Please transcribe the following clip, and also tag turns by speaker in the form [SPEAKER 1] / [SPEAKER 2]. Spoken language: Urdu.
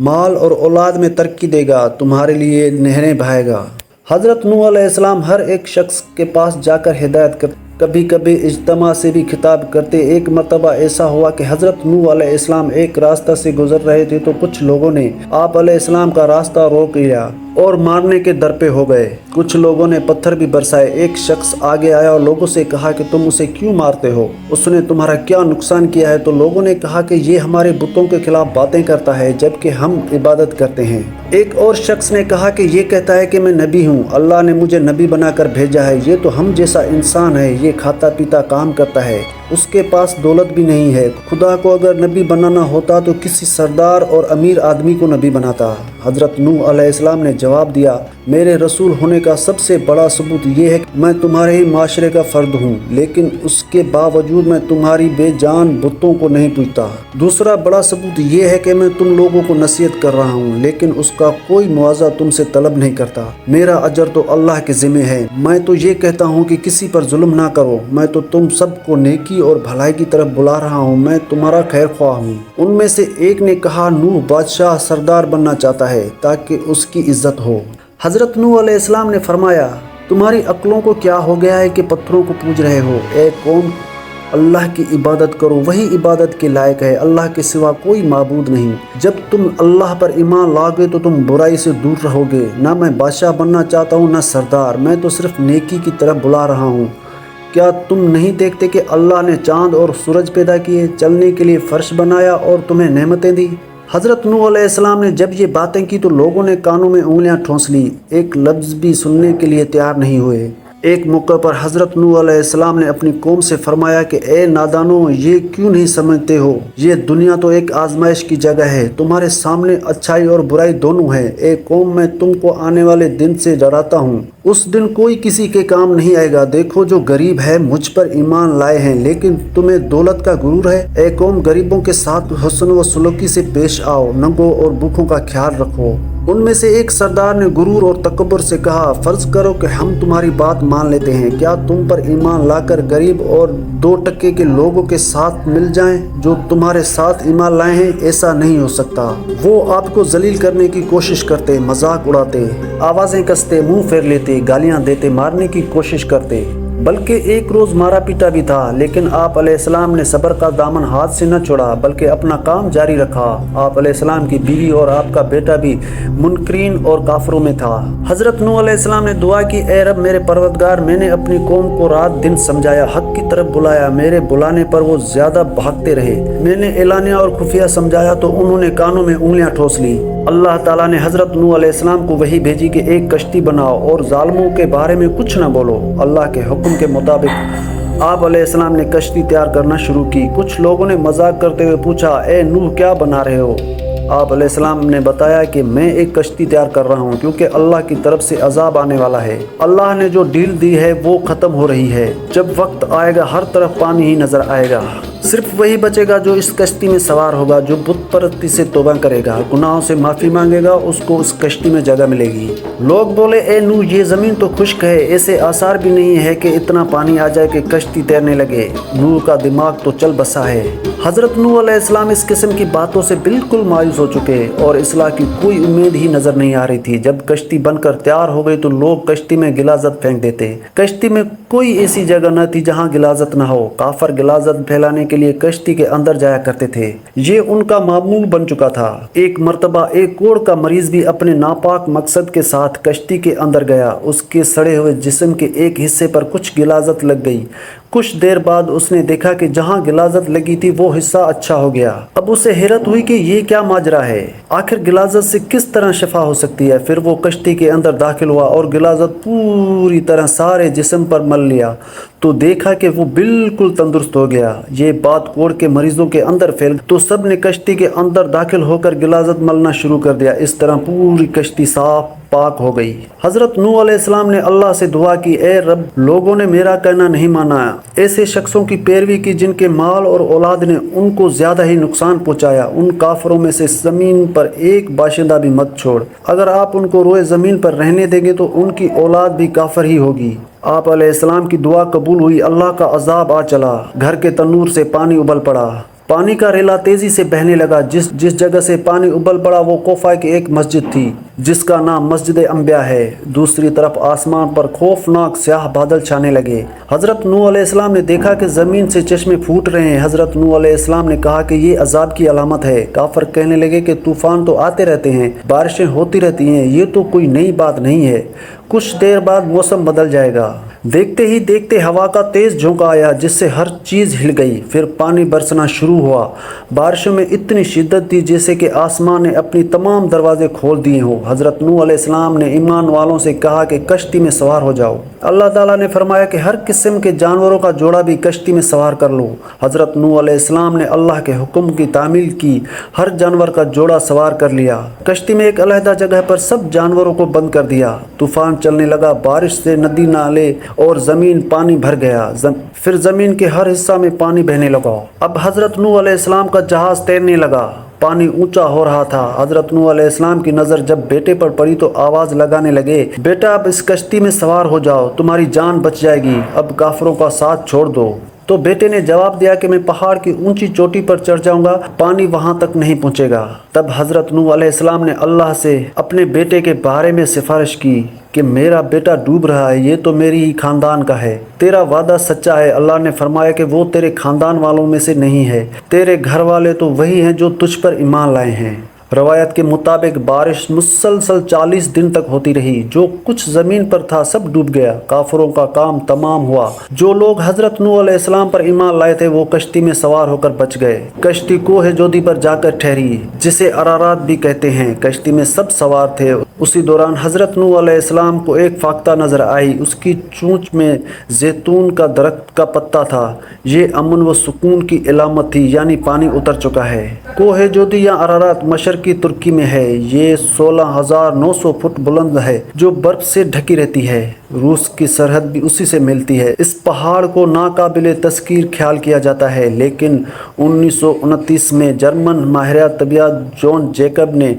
[SPEAKER 1] مال اور اولاد میں ترقی دے گا، تمہارے لیے نہریں بہائے گا۔ حضرت نوح علیہ السلام ہر ایک شخص کے پاس جا کر ہدایت کرتے، کبھی کبھی اجتماع سے بھی خطاب کرتے۔ ایک مرتبہ ایسا ہوا کہ حضرت نوح علیہ السلام ایک راستہ سے گزر رہے تھے تو کچھ لوگوں نے آپ علیہ السلام کا راستہ روک لیا اور مارنے کے در پہ ہو گئے۔ کچھ لوگوں نے پتھر بھی برسائے۔ ایک شخص آگے آیا اور لوگوں سے کہا کہ تم اسے کیوں مارتے ہو؟ اس نے تمہارا کیا نقصان کیا ہے؟ تو لوگوں نے کہا کہ یہ ہمارے بتوں کے خلاف باتیں کرتا ہے جبکہ ہم عبادت کرتے ہیں۔ ایک اور شخص نے کہا کہ یہ کہتا ہے کہ میں نبی ہوں، اللہ نے مجھے نبی بنا کر بھیجا ہے، یہ تو ہم جیسا انسان ہے، یہ کھاتا پیتا کام کرتا ہے، اس کے پاس دولت بھی نہیں ہے۔ خدا کو اگر نبی بنانا ہوتا تو کسی سردار اور امیر آدمی کو نبی بناتا۔ حضرت نوح علیہ السلام نے جواب دیا، میرے رسول ہونے کا سب سے بڑا ثبوت یہ ہے کہ میں تمہارے ہی معاشرے کا فرد ہوں، لیکن اس کے باوجود میں تمہاری بے جان بتوں کو نہیں پوجتا۔ دوسرا بڑا ثبوت یہ ہے کہ میں تم لوگوں کو نصیحت کر رہا ہوں، لیکن اس کا کوئی معاوضہ تم سے طلب نہیں کرتا۔ میرا اجر تو اللہ کے ذمہ ہے۔ میں تو یہ کہتا ہوں کہ کسی پر ظلم نہ کرو۔ میں تو تم سب کو نیکی اور بھلائی کی طرف بلا رہا ہوں، میں تمہارا خیر خواہ ہوں۔ ان میں سے ایک نے کہا، نوح بادشاہ سردار بننا چاہتا ہے تاکہ اس کی عزت ہو۔ حضرت نوح علیہ السلام نے فرمایا، تمہاری عقلوں کو کیا ہو گیا ہے کہ پتھروں کو پوج رہے ہو؟ اے قوم، اللہ کی عبادت کرو، وہی عبادت کے لائق ہے، اللہ کے سوا کوئی معبود نہیں۔ جب تم اللہ پر ایمان لاؤ تو تم برائی سے دور رہو گے۔ نہ میں بادشاہ بننا چاہتا ہوں نہ سردار، میں تو صرف نیکی کی طرف بلا رہا ہوں۔ کیا تم نہیں دیکھتے کہ اللہ نے چاند اور سورج پیدا کیے، چلنے کے لیے فرش بنایا اور تمہیں نعمتیں دی؟ حضرت نوح علیہ السلام نے جب یہ باتیں کی تو لوگوں نے کانوں میں انگلیاں ٹھونس لی، ایک لفظ بھی سننے کے لیے تیار نہیں ہوئے۔ ایک موقع پر حضرت نوح علیہ السلام نے اپنی قوم سے فرمایا کہ اے نادانوں، یہ کیوں نہیں سمجھتے ہو؟ یہ دنیا تو ایک آزمائش کی جگہ ہے، تمہارے سامنے اچھائی اور برائی دونوں ہے۔ اے قوم، میں تم کو آنے والے دن سے ڈراتا ہوں، اس دن کوئی کسی کے کام نہیں آئے گا۔ دیکھو، جو غریب ہے مجھ پر ایمان لائے ہیں، لیکن تمہیں دولت کا غرور ہے۔ اے قوم، غریبوں کے ساتھ حسن و سلوکی سے پیش آؤ، ننگوں اور بھوکوں کا خیال رکھو۔ ان میں سے ایک سردار نے غرور اور تکبر سے کہا، فرض کرو کہ ہم تمہاری بات مان لیتے ہیں، کیا تم پر ایمان لا کر غریب اور 2% کے لوگوں کے ساتھ مل جائیں جو تمہارے ساتھ ایمان لائے ہیں؟ ایسا نہیں ہو سکتا۔ وہ آپ کو ذلیل کرنے کی کوشش کرتے، مذاق اڑاتے، آوازیں کستے، منہ پھیر لیتے، گالیاں دیتے، مارنے کی کوشش کرتے۔ بلکہ ایک روز مارا پیٹا بھی تھا، لیکن آپ علیہ السلام نے صبر کا دامن ہاتھ سے نہ چھوڑا بلکہ اپنا کام جاری رکھا۔ آپ علیہ السلام کی بیوی اور آپ کا بیٹا بھی منکرین اور کافروں میں تھا۔ حضرت نوح علیہ السلام نے دعا کی، اے رب میرے پروردگار، میں نے اپنی قوم کو رات دن سمجھایا، حق کی طرف بلایا، میرے بلانے پر وہ زیادہ بھاگتے رہے۔ میں نے اعلانیہ اور خفیہ سمجھایا تو انہوں نے کانوں میں انگلیاں ٹھونس لی۔ اللہ تعالیٰ نے حضرت نوح علیہ السلام کو وحی بھیجی کہ ایک کشتی بناؤ اور ظالموں کے بارے میں کچھ نہ بولو۔ اللہ کے حکم کے مطابق آپ علیہ السلام نے کشتی تیار کرنا شروع کی۔ کچھ لوگوں نے مذاق کرتے ہوئے پوچھا، اے نوح، کیا بنا رہے ہو؟ آپ علیہ السلام نے بتایا کہ میں ایک کشتی تیار کر رہا ہوں کیونکہ اللہ کی طرف سے عذاب آنے والا ہے۔ اللہ نے جو ڈیل دی ہے وہ ختم ہو رہی ہے۔ جب وقت آئے گا ہر طرف پانی ہی نظر آئے گا، صرف وہی بچے گا جو اس کشتی میں سوار ہوگا، جو بت پرستی سے توبہ کرے گا، گناہوں سے معافی مانگے گا، اس کو اس کشتی میں جگہ ملے گی۔ لوگ بولے، اے نوح، یہ زمین تو خشک ہے، ایسے آثار بھی نہیں ہے کہ اتنا پانی آ جائے کہ کشتی تیرنے لگے۔ نوح کا دماغ تو چل بسا ہے۔ حضرت نوح علیہ السلام اس قسم کی باتوں سے بالکل مایوس ہو چکے اور اصلاح کی کوئی امید ہی نظر نہیں آ رہی تھی۔ جب کشتی بن کر تیار ہو گئی تو لوگ کشتی میں غلاظت پھینک دیتے۔ کشتی میں کوئی ایسی جگہ نہ تھی جہاں غلاظت نہ ہو۔ کافر غلاظت پھیلانے کے لیے کشتی کے اندر جایا کرتے تھے، یہ ان کا معمول بن چکا تھا۔ ایک مرتبہ ایک کوڑ کا مریض بھی اپنے ناپاک مقصد کے ساتھ کشتی کے اندر گیا۔ اس کے سڑے ہوئے جسم کے ایک حصے پر کچھ غلاظت لگ گئی۔ کچھ دیر بعد اس نے دیکھا کہ جہاں غلاظت لگی تھی وہ حصہ اچھا ہو گیا۔ اب اسے حیرت ہوئی کہ یہ کیا ماجرا ہے، آخر غلاظت سے کس طرح شفا ہو سکتی ہے۔ پھر وہ کشتی کے اندر داخل ہوا اور غلاظت پوری طرح سارے جسم پر مل لیا تو دیکھا کہ وہ بالکل تندرست ہو گیا۔ یہ بات کوڑ کے مریضوں کے اندر پھیل تو سب نے کشتی کے اندر داخل ہو کر غلاظت ملنا شروع کر دیا۔ اس طرح پوری کشتی صاف پاک ہو گئی۔ حضرت نوح علیہ السلام نے اللہ سے دعا کی، اے رب، لوگوں نے میرا کہنا نہیں مانا، ایسے شخصوں کی پیروی کی جن کے مال اور اولاد نے ان کو زیادہ ہی نقصان پہنچایا۔ ان کافروں میں سے زمین پر ایک باشندہ بھی مت چھوڑ، اگر آپ ان کو روئے زمین پر رہنے دیں گے تو ان کی اولاد بھی کافر ہی ہوگی۔ آپ علیہ السلام کی دعا قبول ہوئی، اللہ کا عذاب آ چلا، گھر کے تنور سے پانی ابل پڑا، پانی کا ریلا تیزی سے بہنے لگا۔ جس جگہ سے پانی ابل پڑا وہ کوفہ کی ایک مسجد تھی جس کا نام مسجد انبیاء ہے۔ دوسری طرف آسمان پر خوفناک سیاہ بادل چھانے لگے۔ حضرت نوح علیہ السلام نے دیکھا کہ زمین سے چشمے پھوٹ رہے ہیں۔ حضرت نوح علیہ السلام نے کہا کہ یہ عذاب کی علامت ہے۔ کافر کہنے لگے کہ طوفان تو آتے رہتے ہیں، بارشیں ہوتی رہتی ہیں، یہ تو کوئی نئی بات نہیں ہے، کچھ دیر بعد موسم بدل جائے گا۔ دیکھتے ہی دیکھتے ہوا کا تیز جھونکا آیا جس سے ہر چیز ہل گئی۔ پھر پانی برسنا شروع ہوا۔ بارشوں میں اتنی شدت تھی جیسے کہ آسمان نے اپنی تمام دروازے کھول دیے ہوں۔ حضرت نوح علیہ السلام نے ایمان والوں سے کہا کہ کشتی میں سوار ہو جاؤ۔ اللہ تعالیٰ نے فرمایا کہ ہر قسم کے جانوروں کا جوڑا بھی کشتی میں سوار کر لو۔ حضرت نوح علیہ السلام نے اللہ کے حکم کی تعمیل کی، ہر جانور کا جوڑا سوار کر لیا۔ کشتی میں ایک علیحدہ جگہ پر سب جانوروں کو بند کر دیا۔ طوفان چلنے لگا، بارش سے ندی نالے اور زمین پانی بھر گیا۔ پھر زمین کے ہر حصہ میں پانی بہنے لگا۔ اب حضرت نوح علیہ السلام کا جہاز تیرنے لگا، پانی اونچا ہو رہا تھا۔ حضرت نوح علیہ السلام کی نظر جب بیٹے پر پڑی تو آواز لگانے لگے، بیٹا اب اس کشتی میں سوار ہو جاؤ، تمہاری جان بچ جائے گی، اب کافروں کا ساتھ چھوڑ دو۔ تو بیٹے نے جواب دیا کہ میں پہاڑ کی اونچی چوٹی پر چڑھ جاؤں گا، پانی وہاں تک نہیں پہنچے گا۔ تب حضرت نوح علیہ السلام نے اللہ سے اپنے بیٹے کے بارے میں سفارش کی کہ میرا بیٹا ڈوب رہا ہے، یہ تو میری ہی خاندان کا ہے، تیرا وعدہ سچا ہے۔ اللہ نے فرمایا کہ وہ تیرے خاندان والوں میں سے نہیں ہے، تیرے گھر والے تو وہی ہیں جو تجھ پر ایمان لائے ہیں۔ روایت کے مطابق بارش مسلسل 40 دن تک ہوتی رہی، جو کچھ زمین پر تھا سب ڈوب گیا، کافروں کا کام تمام ہوا۔ جو لوگ حضرت نوح علیہ السلام پر ایمان لائے تھے وہ کشتی میں سوار ہو کر بچ گئے۔ کشتی کوہ جودی پر جا کر ٹھہری جسے ارارات بھی کہتے ہیں۔ کشتی میں سب سوار تھے۔ اسی دوران حضرت نوح علیہ السلام کو ایک فاختہ نظر آئی، اس کی چونچ میں زیتون کا درخت کا پتا تھا۔ یہ امن و سکون کی علامت تھی، یعنی پانی اتر چکا ہے۔ کوہ جودی یا ارارات مشرقی ترکی میں ہے۔ یہ 16,900 فٹ بلند ہے جو برف سے ڈھکی رہتی ہے۔ روس کی سرحد بھی اسی سے ملتی ہے۔ اس پہاڑ کو ناقابل تذکیر خیال کیا جاتا ہے، لیکن 1929 میں جرمن ماہر طبیعیات جان جیکب نے